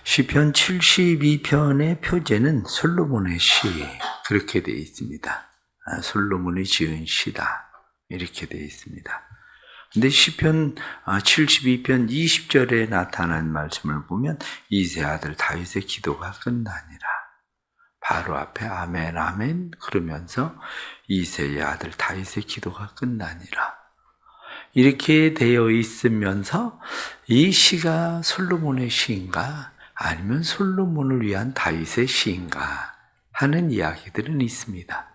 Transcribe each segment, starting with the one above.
시편 72편의 표제는 솔로몬의 시, 그렇게 되어 있습니다. 솔로몬이 지은 시다, 이렇게 되어 있습니다. 근데 시편 72편 20절에 나타난 말씀을 보면 이새 아들 다윗의 기도가 끝나니라. 바로 앞에 아멘 아멘 그러면서 이새의 아들 다윗의 기도가 끝나니라. 이렇게 되어 있으면서 이 시가 솔로몬의 시인가 아니면 솔로몬을 위한 다윗의 시인가 하는 이야기들은 있습니다.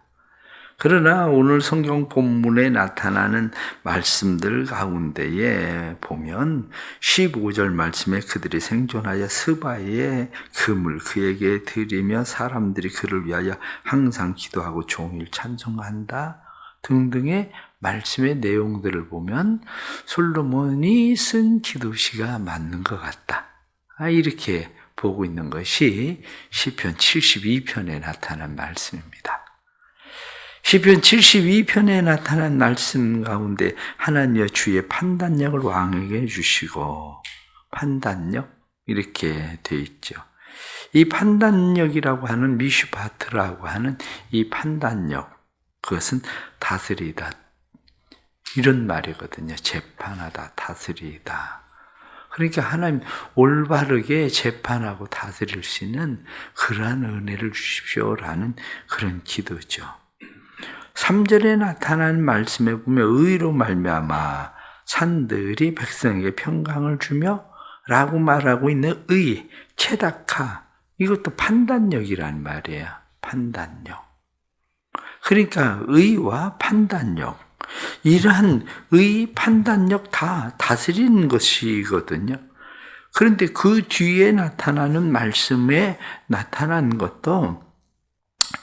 그러나 오늘 성경 본문에 나타나는 말씀들 가운데에 보면 15절 말씀에 그들이 생존하여 스바의 금을 그에게 드리며 사람들이 그를 위하여 항상 기도하고 종일 찬송한다 등등의 말씀의 내용들을 보면 솔로몬이 쓴 기도시가 맞는 것 같다. 이렇게 보고 있는 것이 시편 72편에 나타난 말씀입니다. 시편 72편에 나타난 말씀 가운데 하나님의 주의 판단력을 왕에게 주시고 판단력 이렇게 되어 있죠. 이 판단력이라고 하는 미슈바트라고 하는 이 판단력 그것은 다스리다 이런 말이거든요. 재판하다 다스리다. 그러니까 하나님 올바르게 재판하고 다스릴 수 있는 그러한 은혜를 주십시오라는 그런 기도죠. 3절에 나타난 말씀에 보면 의로 말미암아 산들이 백성에게 평강을 주며 라고 말하고 있는 의, 체다카 이것도 판단력이라는 말이에요. 판단력. 그러니까 의와 판단력 이러한 의, 판단력 다 다스리는 것이거든요. 그런데 그 뒤에 나타나는 말씀에 나타난 것도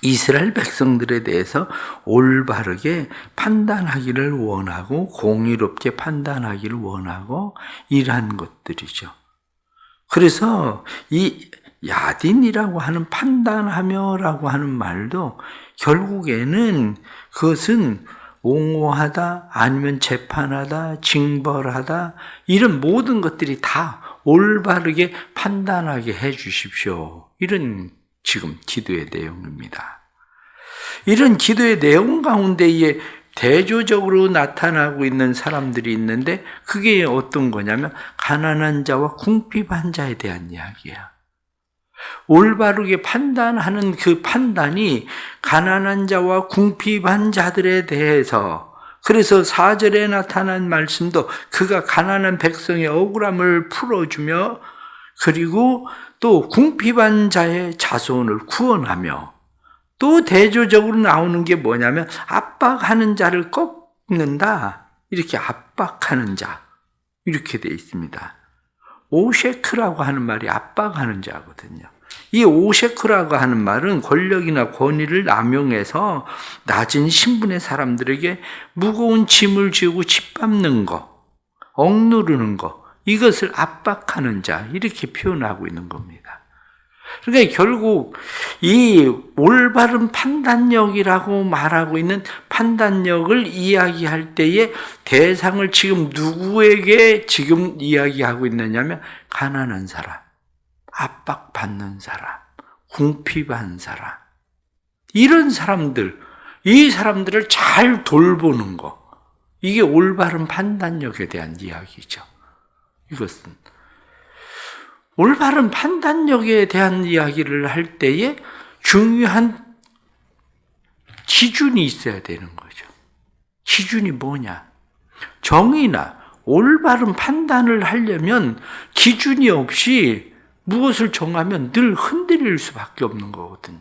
이스라엘 백성들에 대해서 올바르게 판단하기를 원하고 공의롭게 판단하기를 원하고 이러한 것들이죠. 그래서 이 야딘이라고 하는 판단하며라고 하는 말도 결국에는 그것은 옹호하다 아니면 재판하다 징벌하다 이런 모든 것들이 다 올바르게 판단하게 해 주십시오. 이런 지금 기도의 내용입니다. 이런 기도의 내용 가운데에 대조적으로 나타나고 있는 사람들이 있는데 그게 어떤 거냐면 가난한 자와 궁핍한 자에 대한 이야기야. 올바르게 판단하는 그 판단이 가난한 자와 궁핍한 자들에 대해서 그래서 4절에 나타난 말씀도 그가 가난한 백성의 억울함을 풀어주며 그리고 또 궁핍한 자의 자손을 구원하며 또 대조적으로 나오는 게 뭐냐면 압박하는 자를 꺾는다. 이렇게 압박하는 자. 이렇게 되어 있습니다. 오셰크라고 하는 말이 압박하는 자거든요. 이 오셰크라고 하는 말은 권력이나 권위를 남용해서 낮은 신분의 사람들에게 무거운 짐을 지우고 짓밟는 거, 억누르는 거, 이것을 압박하는 자 이렇게 표현하고 있는 겁니다. 그러니까 결국 이 올바른 판단력이라고 말하고 있는 판단력을 이야기할 때에 대상을 지금 누구에게 지금 이야기하고 있느냐면 가난한 사람, 압박받는 사람, 궁핍한 사람 이런 사람들, 이 사람들을 잘 돌보는 거 이게 올바른 판단력에 대한 이야기죠. 이것은 올바른 판단력에 대한 이야기를 할 때에 중요한 기준이 있어야 되는 거죠. 기준이 뭐냐? 정의나 올바른 판단을 하려면 기준이 없이 무엇을 정하면 늘 흔들릴 수밖에 없는 거거든요.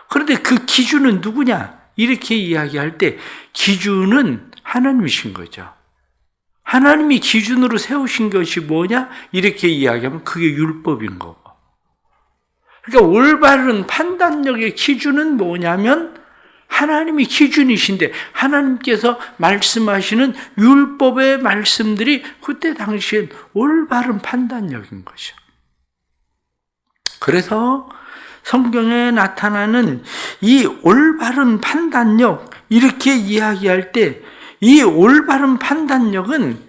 그런데 그 기준은 누구냐? 이렇게 이야기할 때 기준은 하나님이신 거죠. 하나님이 기준으로 세우신 것이 뭐냐? 이렇게 이야기하면 그게 율법인 거고. 그러니까 올바른 판단력의 기준은 뭐냐면 하나님이 기준이신데 하나님께서 말씀하시는 율법의 말씀들이 그때 당시엔 올바른 판단력인 거죠. 그래서 성경에 나타나는 이 올바른 판단력 이렇게 이야기할 때 이 올바른 판단력은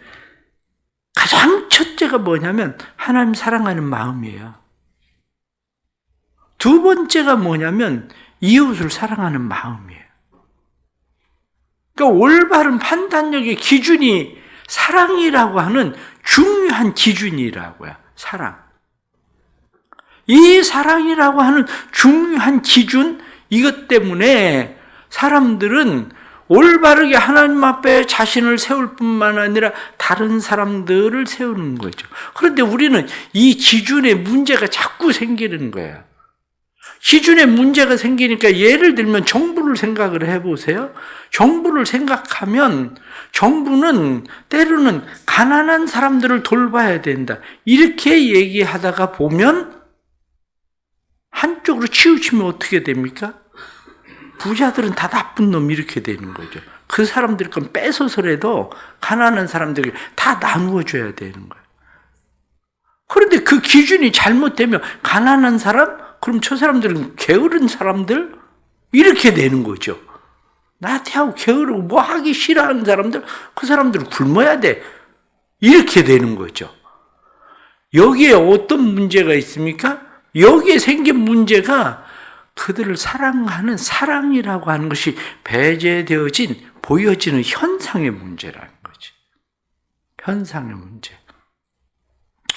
가장 첫째가 뭐냐면 하나님 사랑하는 마음이에요. 두 번째가 뭐냐면 이웃을 사랑하는 마음이에요. 그러니까 올바른 판단력의 기준이 사랑이라고 하는 중요한 기준이라고요. 사랑. 이 사랑이라고 하는 중요한 기준, 이것 때문에 사람들은 올바르게 하나님 앞에 자신을 세울 뿐만 아니라 다른 사람들을 세우는 거죠. 그런데 우리는 이 기준에 문제가 자꾸 생기는 거예요. 기준에 문제가 생기니까 예를 들면 정부를 생각을 해보세요. 정부를 생각하면 정부는 때로는 가난한 사람들을 돌봐야 된다. 이렇게 얘기하다가 보면 한쪽으로 치우치면 어떻게 됩니까? 부자들은 다 나쁜 놈 이렇게 되는 거죠. 그 사람들 건 뺏어서라도 가난한 사람들에게 다 나누어줘야 되는 거예요. 그런데 그 기준이 잘못되면 가난한 사람? 그럼 저 사람들은 게으른 사람들? 이렇게 되는 거죠. 나태하고 게으르고 뭐 하기 싫어하는 사람들? 그 사람들은 굶어야 돼. 이렇게 되는 거죠. 여기에 어떤 문제가 있습니까? 여기에 생긴 문제가 그들을 사랑하는 사랑이라고 하는 것이 배제되어진 보여지는 현상의 문제라는 거지. 현상의 문제.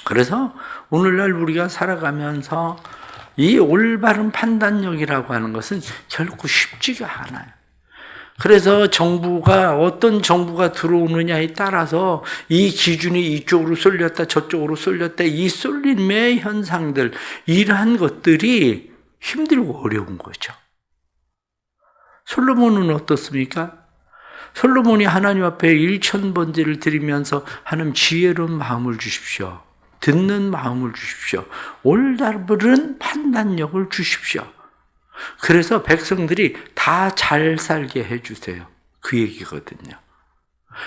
그래서 오늘날 우리가 살아가면서 이 올바른 판단력이라고 하는 것은 결코 쉽지가 않아요. 그래서 정부가 어떤 정부가 들어오느냐에 따라서 이 기준이 이쪽으로 쏠렸다 저쪽으로 쏠렸다 이 쏠림의 현상들 이러한 것들이 힘들고 어려운 거죠. 솔로몬은 어떻습니까? 솔로몬이 하나님 앞에 1000번제를 드리면서 하나님 지혜로운 마음을 주십시오. 듣는 마음을 주십시오. 올바른 판단력을 주십시오. 그래서 백성들이 다 잘 살게 해주세요. 그 얘기거든요.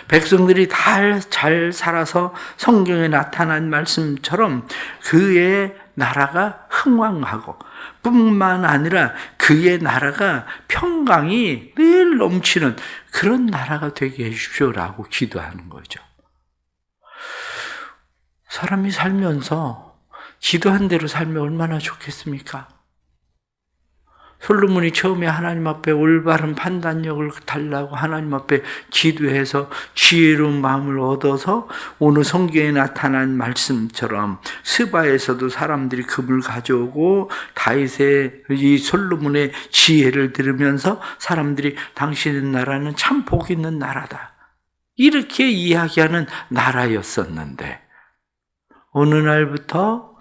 백성들이 다 잘 살아서 성경에 나타난 말씀처럼 그의 나라가 흥왕하고 뿐만 아니라 그의 나라가 평강이 늘 넘치는 그런 나라가 되게 해주십시오라고 기도하는 거죠. 사람이 살면서 기도한 대로 살면 얼마나 좋겠습니까? 솔로몬이 처음에 하나님 앞에 올바른 판단력을 달라고 하나님 앞에 기도해서 지혜로운 마음을 얻어서 오늘 성경에 나타난 말씀처럼 스바에서도 사람들이 금을 가져오고 다윗의 이 솔로몬의 지혜를 들으면서 사람들이 당신의 나라는 참 복 있는 나라다. 이렇게 이야기하는 나라였었는데 어느 날부터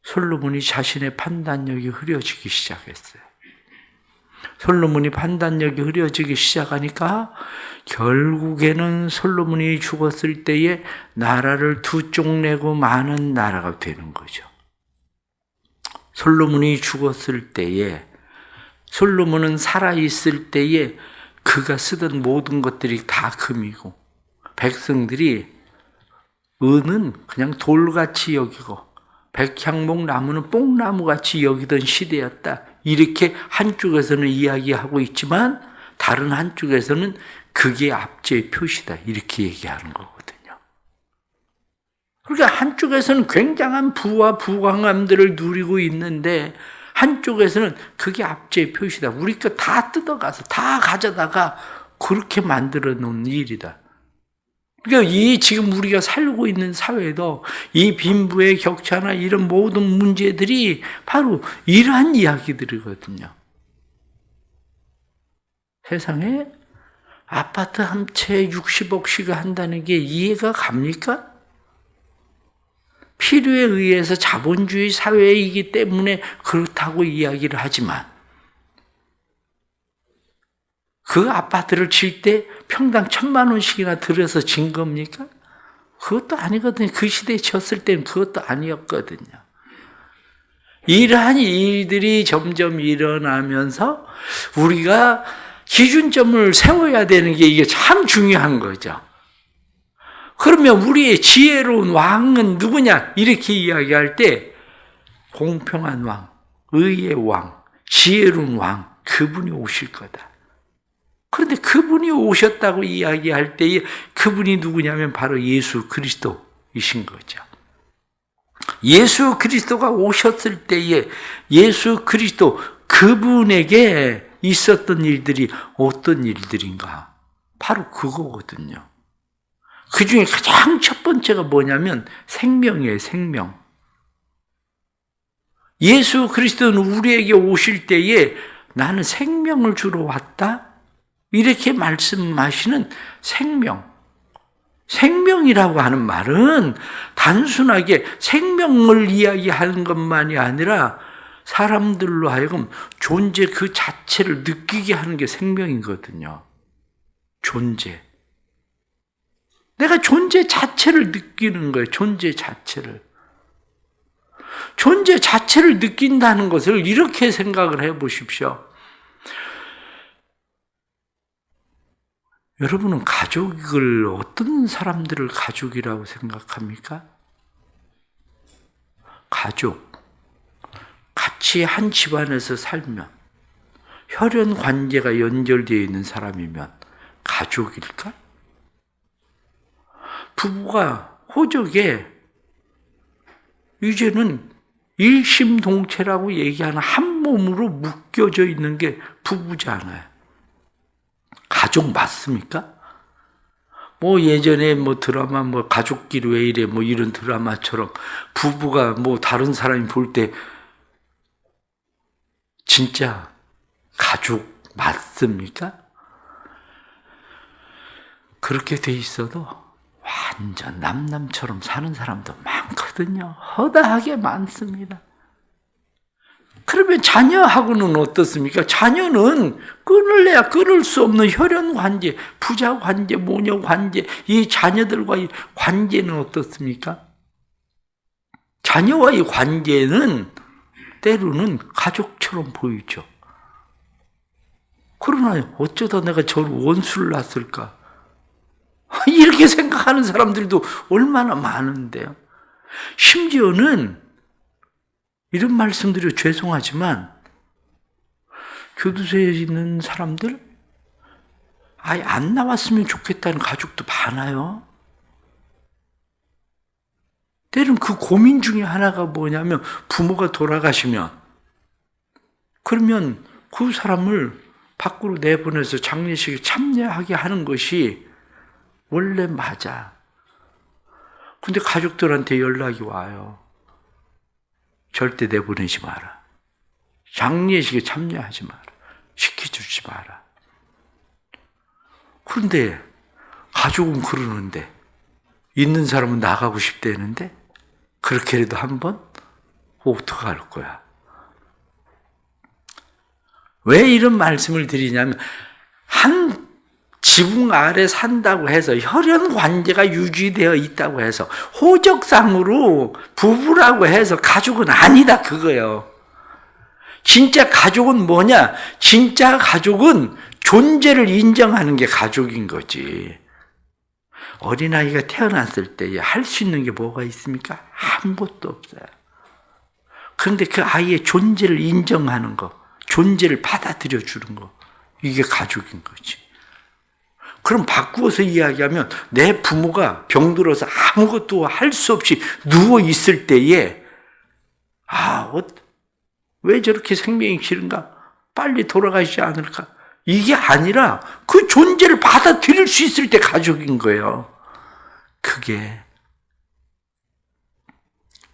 솔로몬이 자신의 판단력이 흐려지기 시작했어요. 솔로몬이 판단력이 흐려지기 시작하니까 결국에는 솔로몬이 죽었을 때에 나라를 두 쪽 내고 많은 나라가 되는 거죠. 솔로몬이 죽었을 때에 솔로몬은 살아있을 때에 그가 쓰던 모든 것들이 다 금이고 백성들이 은은 그냥 돌같이 여기고 백향목 나무는 뽕나무같이 여기던 시대였다. 이렇게 한쪽에서는 이야기하고 있지만 다른 한쪽에서는 그게 압제의 표시다. 이렇게 얘기하는 거거든요. 그러니까 한쪽에서는 굉장한 부와 부강함들을 누리고 있는데 한쪽에서는 그게 압제의 표시다. 우리 거 다 뜯어가서 다 가져다가 그렇게 만들어 놓은 일이다. 그러니까 이 지금 우리가 살고 있는 사회도 이 빈부의 격차나 이런 모든 문제들이 바로 이러한 이야기들이거든요. 세상에 아파트 한 채 60억씩을 한다는 게 이해가 갑니까? 필요에 의해서 자본주의 사회이기 때문에 그렇다고 이야기를 하지만 그 아파트를 질 때 평당 1000만 원씩이나 들여서 진 겁니까? 그것도 아니거든요. 그 시대에 졌을 때는 그것도 아니었거든요. 이러한 일들이 점점 일어나면서 우리가 기준점을 세워야 되는 게 이게 참 중요한 거죠. 그러면 우리의 지혜로운 왕은 누구냐? 이렇게 이야기할 때 공평한 왕, 의의 왕, 지혜로운 왕, 그분이 오실 거다. 그런데 그분이 오셨다고 이야기할 때에 그분이 누구냐면 바로 예수 그리스도이신 거죠. 예수 그리스도가 오셨을 때에 예수 그리스도 그분에게 있었던 일들이 어떤 일들인가? 바로 그거거든요. 그 중에 가장 첫 번째가 뭐냐면 생명이에요, 생명. 예수 그리스도는 우리에게 오실 때에 나는 생명을 주러 왔다? 이렇게 말씀하시는 생명. 생명이라고 하는 말은 단순하게 생명을 이야기하는 것만이 아니라 사람들로 하여금 존재 그 자체를 느끼게 하는 게 생명이거든요. 존재. 내가 존재 자체를 느끼는 거예요. 존재 자체를. 존재 자체를 느낀다는 것을 이렇게 생각을 해 보십시오. 여러분은 가족을 어떤 사람들을 가족이라고 생각합니까? 가족. 같이 한 집안에서 살면, 혈연 관계가 연결되어 있는 사람이면 가족일까? 부부가 호적에 이제는 일심동체라고 얘기하는 한 몸으로 묶여져 있는 게 부부잖아요. 가족 맞습니까? 예전에 드라마 가족끼리 왜 이래 이런 드라마처럼 부부가 다른 사람이 볼 때 진짜 가족 맞습니까? 그렇게 돼 있어도 완전 남남처럼 사는 사람도 많거든요. 허다하게 많습니다. 그러면 자녀하고는 어떻습니까? 자녀는 끊을래야 끊을 수 없는 혈연 관계, 부자 관계, 모녀 관계, 이 자녀들과의 관계는 어떻습니까? 자녀와의 관계는 때로는 가족처럼 보이죠. 그러나 어쩌다 내가 저를 원수를 낳았을까? 이렇게 생각하는 사람들도 얼마나 많은데요. 심지어는 이런 말씀드려 죄송하지만 교도소에 있는 사람들 아예 안 나왔으면 좋겠다는 가족도 많아요. 때론 그 고민 중에 하나가 뭐냐면 부모가 돌아가시면 그러면 그 사람을 밖으로 내보내서 장례식에 참여하게 하는 것이 원래 맞아. 근데 가족들한테 연락이 와요. 절대 내보내지 마라. 장례식에 참여하지 마라. 시켜주지 마라. 그런데 가족은 그러는데 있는 사람은 나가고 싶다는데 그렇게라도 한번 어떡할 거야. 왜 이런 말씀을 드리냐면 한 지붕 아래 산다고 해서 혈연 관계가 유지되어 있다고 해서 호적상으로 부부라고 해서 가족은 아니다 그거예요. 진짜 가족은 뭐냐? 진짜 가족은 존재를 인정하는 게 가족인 거지. 어린아이가 태어났을 때 할 수 있는 게 뭐가 있습니까? 아무것도 없어요. 그런데 그 아이의 존재를 인정하는 거, 존재를 받아들여 주는 거, 이게 가족인 거지. 그럼 바꾸어서 이야기하면 내 부모가 병들어서 아무것도 할 수 없이 누워 있을 때에 왜 저렇게 생명이 길은가? 빨리 돌아가시지 않을까? 이게 아니라 그 존재를 받아들일 수 있을 때 가족인 거예요. 그게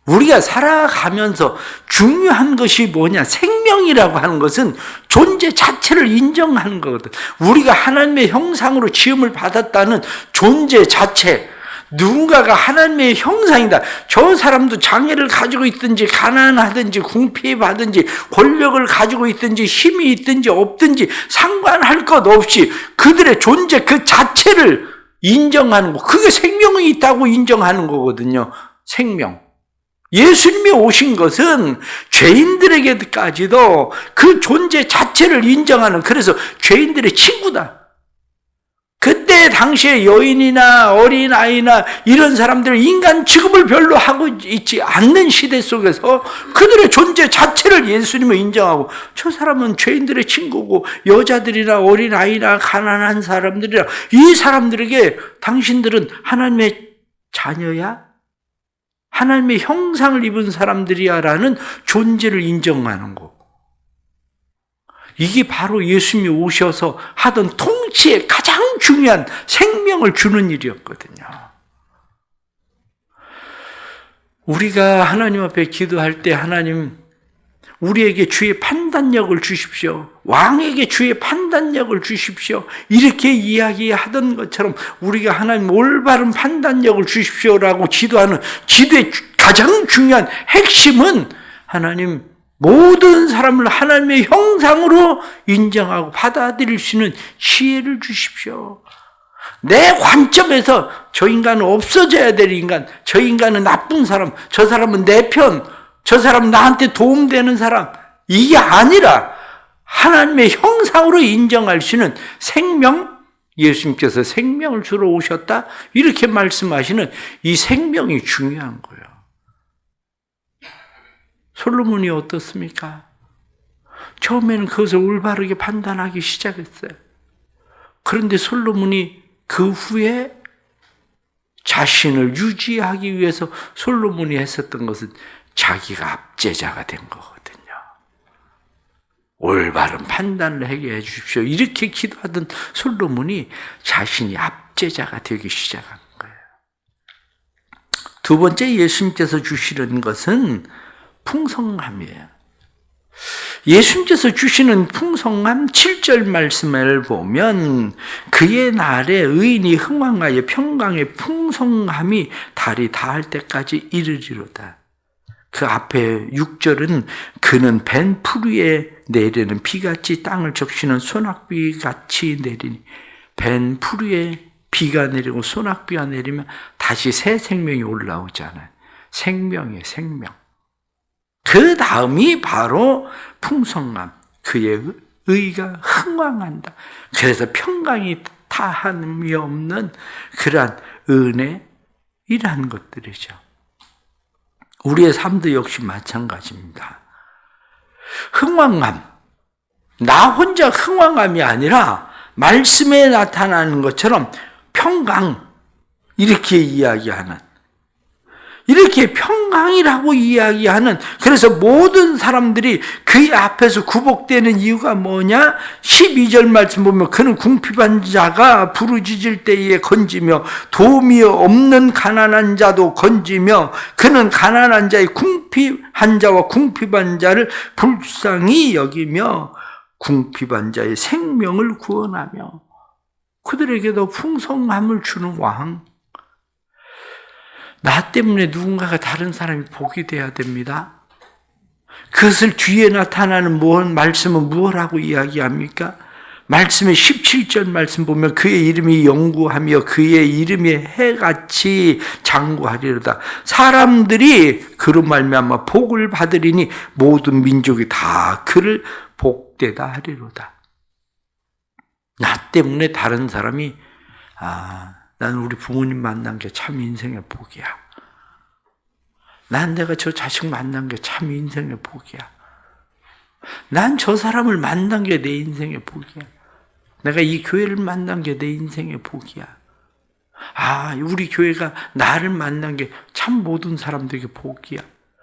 우리가 살아가면서 중요한 것이 뭐냐? 생명이라고 하는 것은 존재 자체를 인정하는 거거든. 우리가 하나님의 형상으로 지음을 받았다는 존재 자체, 누군가가 하나님의 형상이다. 저 사람도 장애를 가지고 있든지 가난하든지 궁핍하든지 권력을 가지고 있든지 힘이 있든지 없든지 상관할 것 없이 그들의 존재 그 자체를 인정하는 거. 그게 생명이 있다고 인정하는 거거든요. 생명. 예수님이 오신 것은 죄인들에게까지도 그 존재 자체를 인정하는, 그래서 죄인들의 친구다. 그때 당시에 여인이나 어린아이나 이런 사람들 인간 취급을 별로 하고 있지 않는 시대 속에서 그들의 존재 자체를 예수님은 인정하고, 저 사람은 죄인들의 친구고 여자들이나 어린아이나 가난한 사람들이나 이 사람들에게 당신들은 하나님의 자녀야? 하나님의 형상을 입은 사람들이야라는 존재를 인정하는 거. 이게 바로 예수님이 오셔서 하던 통치의 가장 중요한 생명을 주는 일이었거든요. 우리가 하나님 앞에 기도할 때 하나님 우리에게 주의 판단력을 주십시오. 왕에게 주의 판단력을 주십시오. 이렇게 이야기하던 것처럼 우리가 하나님 올바른 판단력을 주십시오라고 기도하는 기도의 가장 중요한 핵심은 하나님 모든 사람을 하나님의 형상으로 인정하고 받아들일 수 있는 지혜를 주십시오. 내 관점에서 저 인간은 없어져야 될 인간, 저 인간은 나쁜 사람, 저 사람은 내 편, 저 사람은 나한테 도움되는 사람, 이게 아니라 하나님의 형상으로 인정할 수 있는 생명, 예수님께서 생명을 주러 오셨다 이렇게 말씀하시는 이 생명이 중요한 거예요. 솔로몬이 어떻습니까? 처음에는 그것을 올바르게 판단하기 시작했어요. 그런데 솔로몬이 그 후에 자신을 유지하기 위해서 솔로몬이 했었던 것은 자기가 압제자가 된 거거든요. 올바른 판단을 하게 해 주십시오. 이렇게 기도하던 솔로몬이 자신이 압제자가 되기 시작한 거예요. 두 번째 예수님께서 주시는 것은 풍성함이에요. 예수님께서 주시는 풍성함 7절 말씀을 보면 그의 날에 의인이 흥왕하여 평강의 풍성함이 달이 닿을 때까지 이르리로다. 그 앞에 6절은 그는 벤 풀 위에 내리는 비같이 땅을 적시는 소낙비같이 내리니 벤 풀 위에 비가 내리고 소낙비가 내리면 다시 새 생명이 올라오잖아요. 생명이에요, 생명. 그 다음이 바로 풍성함. 그의 의가 흥왕한다. 그래서 평강이 다함이 없는 그러한 은혜이라는 것들이죠. 우리의 삶도 역시 마찬가지입니다. 흥왕함. 나 혼자 흥왕함이 아니라 말씀에 나타나는 것처럼 평강. 이렇게 이야기하는. 이렇게 평강이라고 이야기하는, 그래서 모든 사람들이 그의 앞에서 굽복되는 이유가 뭐냐? 12절 말씀 보면 그는 궁핍한 자가 부르짖을 때에 건지며 도움이 없는 가난한 자도 건지며 그는 가난한 자의 궁핍한 자와 궁핍한 자를 불쌍히 여기며 궁핍한 자의 생명을 구원하며 그들에게도 풍성함을 주는 왕. 나 때문에 누군가가 다른 사람이 복이 되어야 됩니다. 그것을 뒤에 나타나는 말씀은 무엇이라고 이야기합니까? 말씀의 17절 말씀 보면 그의 이름이 영구하며 그의 이름이 해같이 장구하리로다. 사람들이 그로 말미암아 복을 받으리니 모든 민족이 다 그를 복되다 하리로다. 나 때문에 다른 사람이 나는 우리 부모님 만난 게 참 인생의 복이야. 난 내가 저 자식 만난 게 참 인생의 복이야. 난 저 사람을 만난 게 내 인생의 복이야. 내가 이 교회를 만난 게 내 인생의 복이야. 우리 교회가 나를 만난 게 참 모든 사람들에게 복이야.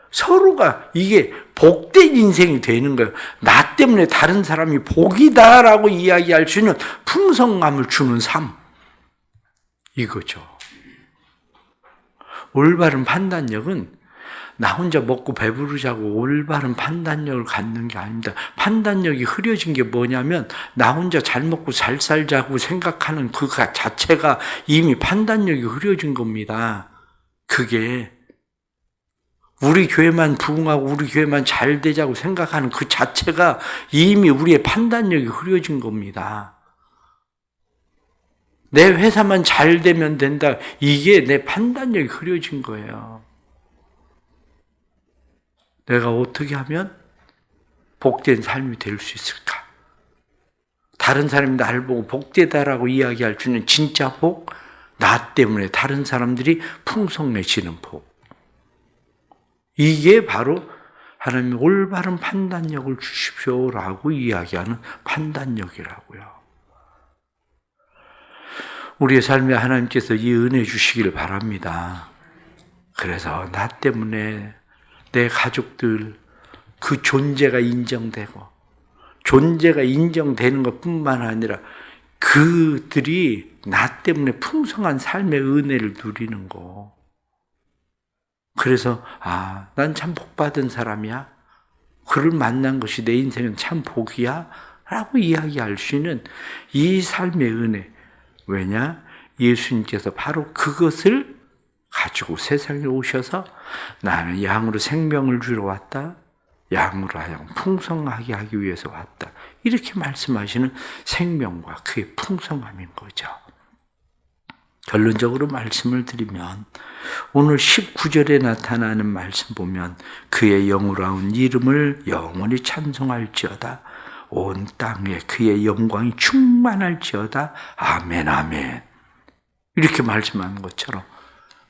서로가 이게 복된 인생이 되는 거예요. 나 때문에 다른 사람이 복이다라고 이야기할 수 있는 풍성함을 주는 삶. 이거죠. 올바른 판단력은 나 혼자 먹고 배부르자고 올바른 판단력을 갖는 게 아닙니다. 판단력이 흐려진 게 뭐냐면 나 혼자 잘 먹고 잘 살자고 생각하는 그 자체가 이미 판단력이 흐려진 겁니다. 그게 우리 교회만 부흥하고 우리 교회만 잘 되자고 생각하는 그 자체가 이미 우리의 판단력이 흐려진 겁니다. 내 회사만 잘 되면 된다. 이게 내 판단력이 흐려진 거예요. 내가 어떻게 하면 복된 삶이 될 수 있을까? 다른 사람이 나를 보고 복되다라고 이야기할 수 있는 진짜 복, 나 때문에 다른 사람들이 풍성해지는 복. 이게 바로 하나님의 올바른 판단력을 주십시오라고 이야기하는 판단력이라고요. 우리의 삶에 하나님께서 이 은혜 주시기를 바랍니다. 그래서 나 때문에 내 가족들 그 존재가 인정되고 존재가 인정되는 것뿐만 아니라 그들이 나 때문에 풍성한 삶의 은혜를 누리는 거. 그래서 난 참 복받은 사람이야. 그를 만난 것이 내 인생은 참 복이야 라고 이야기할 수 있는 이 삶의 은혜. 왜냐? 예수님께서 바로 그것을 가지고 세상에 오셔서 나는 양으로 생명을 주러 왔다. 양으로 하여 풍성하게 하기 위해서 왔다. 이렇게 말씀하시는 생명과 그의 풍성함인 거죠. 결론적으로 말씀을 드리면 오늘 19절에 나타나는 말씀 보면 그의 영으로운 이름을 영원히 찬송할지어다. 온 땅에 그의 영광이 충만할지어다. 아멘 아멘. 이렇게 말씀하는 것처럼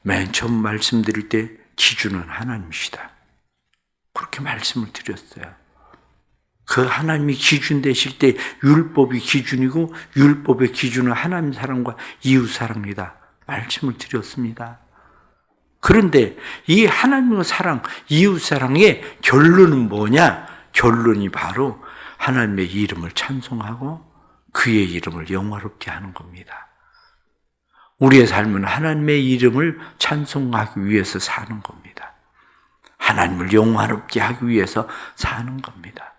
맨 처음 말씀드릴 때 기준은 하나님이시다. 그렇게 말씀을 드렸어요. 그 하나님이 기준 되실 때 율법이 기준이고 율법의 기준은 하나님 사랑과 이웃 사랑이다. 말씀을 드렸습니다. 그런데 이 하나님의 사랑, 이웃 사랑의 결론은 뭐냐? 결론이 바로 하나님의 이름을 찬송하고 그의 이름을 영화롭게 하는 겁니다. 우리의 삶은 하나님의 이름을 찬송하기 위해서 사는 겁니다. 하나님을 영화롭게 하기 위해서 사는 겁니다.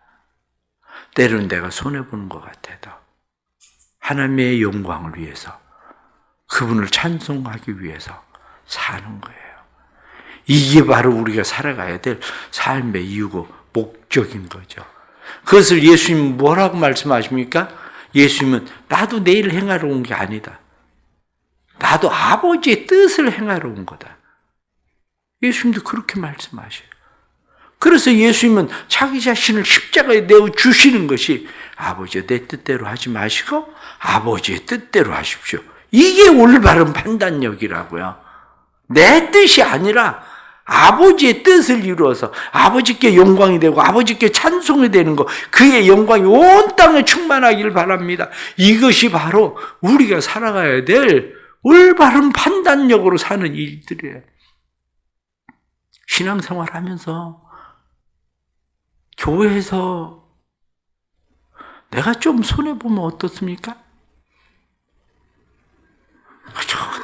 때로는 내가 손해보는 것 같아도 하나님의 영광을 위해서 그분을 찬송하기 위해서 사는 거예요. 이게 바로 우리가 살아가야 될 삶의 이유고 목적인 거죠. 그것을 예수님은 뭐라고 말씀하십니까? 예수님은 나도 내일 행하러 온 게 아니다. 나도 아버지의 뜻을 행하러 온 거다. 예수님도 그렇게 말씀하셔요. 그래서 예수님은 자기 자신을 십자가에 내어주시는 것이 아버지의 내 뜻대로 하지 마시고 아버지의 뜻대로 하십시오. 이게 올바른 판단력이라고요. 내 뜻이 아니라 아버지의 뜻을 이루어서 아버지께 영광이 되고 아버지께 찬송이 되는 것, 그의 영광이 온 땅에 충만하기를 바랍니다. 이것이 바로 우리가 살아가야 될 올바른 판단력으로 사는 일들이에요. 신앙생활 하면서 교회에서 내가 좀 손해보면 어떻습니까?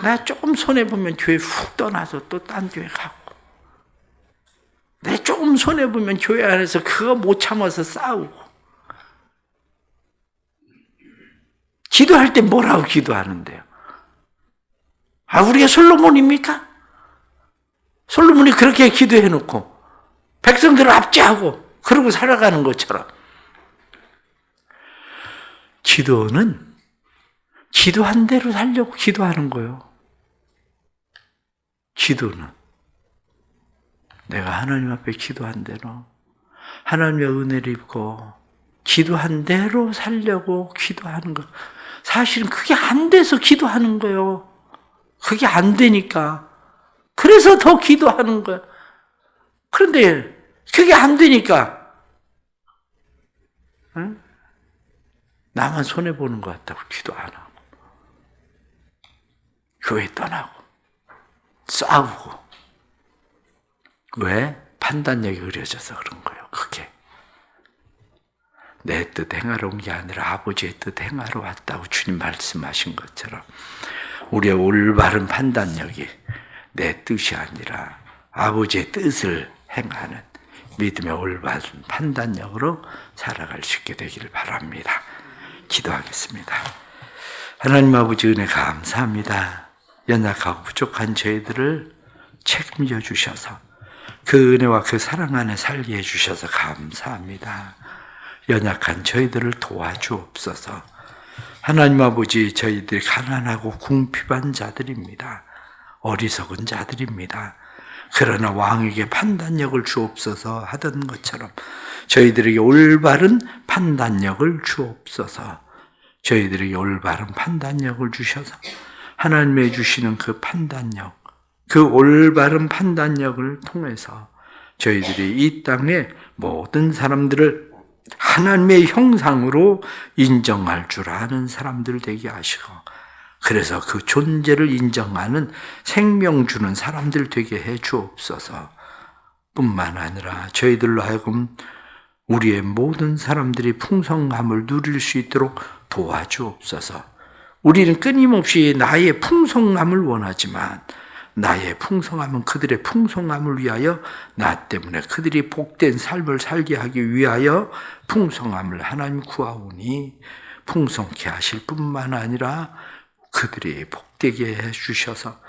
나 조금 손해보면 교회 훅 떠나서 또 딴 교회 가고, 내 조금 손해보면 교회 안에서 그거 못 참아서 싸우고, 기도할 때 뭐라고 기도하는데요? 우리가 솔로몬입니까? 솔로몬이 그렇게 기도해놓고 백성들을 압제하고 그러고 살아가는 것처럼 기도는 기도한 대로 살려고 기도하는 거예요. 기도는 내가 하나님 앞에 기도한 대로 하나님의 은혜를 입고 기도한 대로 살려고 기도하는 거. 사실은 그게 안 돼서 기도하는 거예요. 그게 안 되니까. 그래서 더 기도하는 거예요. 그런데 그게 안 되니까 나만 손해보는 것 같다고 기도 안 하고 교회 떠나고 싸우고. 왜? 판단력이 흐려져서 그런 거예요. 그게 내 뜻 행하러 온 게 아니라 아버지의 뜻 행하러 왔다고 주님 말씀하신 것처럼 우리의 올바른 판단력이 내 뜻이 아니라 아버지의 뜻을 행하는 믿음의 올바른 판단력으로 살아갈 수 있게 되기를 바랍니다. 기도하겠습니다. 하나님 아버지 은혜 감사합니다. 연약하고 부족한 저희들을 책임져 주셔서 그 은혜와 그 사랑 안에 살게 해주셔서 감사합니다. 연약한 저희들을 도와주옵소서. 하나님 아버지, 저희들이 가난하고 궁핍한 자들입니다. 어리석은 자들입니다. 그러나 왕에게 판단력을 주옵소서 하던 것처럼 저희들에게 올바른 판단력을 주옵소서. 저희들에게 올바른 판단력을 주셔서 하나님의 주시는 그 판단력, 그 올바른 판단력을 통해서 저희들이 이 땅의 모든 사람들을 하나님의 형상으로 인정할 줄 아는 사람들 되게 하시고 그래서 그 존재를 인정하는 생명 주는 사람들 되게 해 주옵소서. 뿐만 아니라 저희들로 하여금 우리의 모든 사람들이 풍성함을 누릴 수 있도록 도와주옵소서. 우리는 끊임없이 나의 풍성함을 원하지만 나의 풍성함은 그들의 풍성함을 위하여, 나 때문에 그들이 복된 삶을 살게 하기 위하여 풍성함을 하나님 구하오니 풍성케 하실 뿐만 아니라 그들이 복되게 해주셔서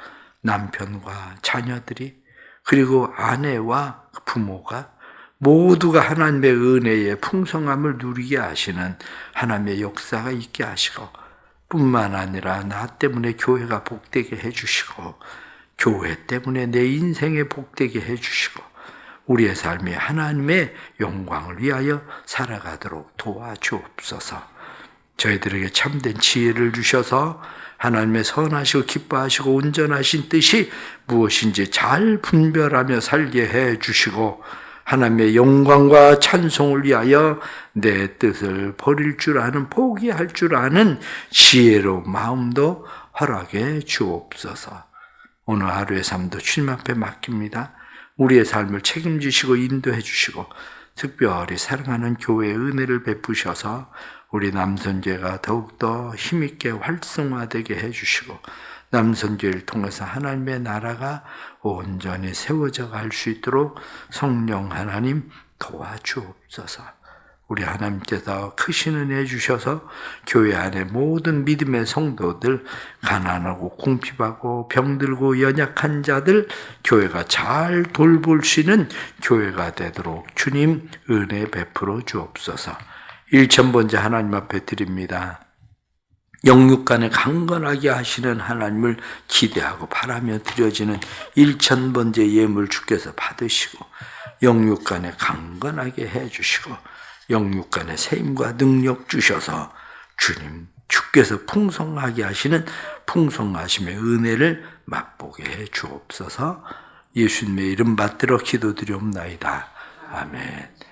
남편과 자녀들이, 그리고 아내와 부모가 모두가 하나님의 은혜의 풍성함을 누리게 하시는 하나님의 역사가 있게 하시고, 뿐만 아니라 나 때문에 교회가 복되게 해주시고, 교회 때문에 내 인생에 복되게 해주시고, 우리의 삶이 하나님의 영광을 위하여 살아가도록 도와주옵소서. 저희들에게 참된 지혜를 주셔서 하나님의 선하시고 기뻐하시고 온전하신 뜻이 무엇인지 잘 분별하며 살게 해주시고, 하나님의 영광과 찬송을 위하여 내 뜻을 버릴 줄 아는, 포기할 줄 아는 지혜로운 마음도 허락해 주옵소서. 오늘 하루의 삶도 주님 앞에 맡깁니다. 우리의 삶을 책임지시고 인도해 주시고, 특별히 사랑하는 교회의 은혜를 베푸셔서 우리 남선교회가 더욱더 힘있게 활성화되게 해주시고, 남선교회를 통해서 하나님의 나라가 온전히 세워져 갈 수 있도록 성령 하나님 도와주옵소서. 우리 하나님께서 크신 은혜 주셔서 교회 안에 모든 믿음의 성도들, 가난하고 궁핍하고 병들고 연약한 자들, 교회가 잘 돌볼 수 있는 교회가 되도록 주님 은혜 베풀어 주옵소서. 1000번째 하나님 앞에 드립니다. 영육간에 강건하게 하시는 하나님을 기대하고 바라며 드려지는 1000번째 예물 주께서 받으시고, 영육간에 강건하게 해주시고, 영육간에 세임과 능력 주셔서 주님, 주께서 풍성하게 하시는 풍성하심의 은혜를 맛보게 해 주옵소서. 예수님의 이름 받들어 기도드리옵나이다. 아멘.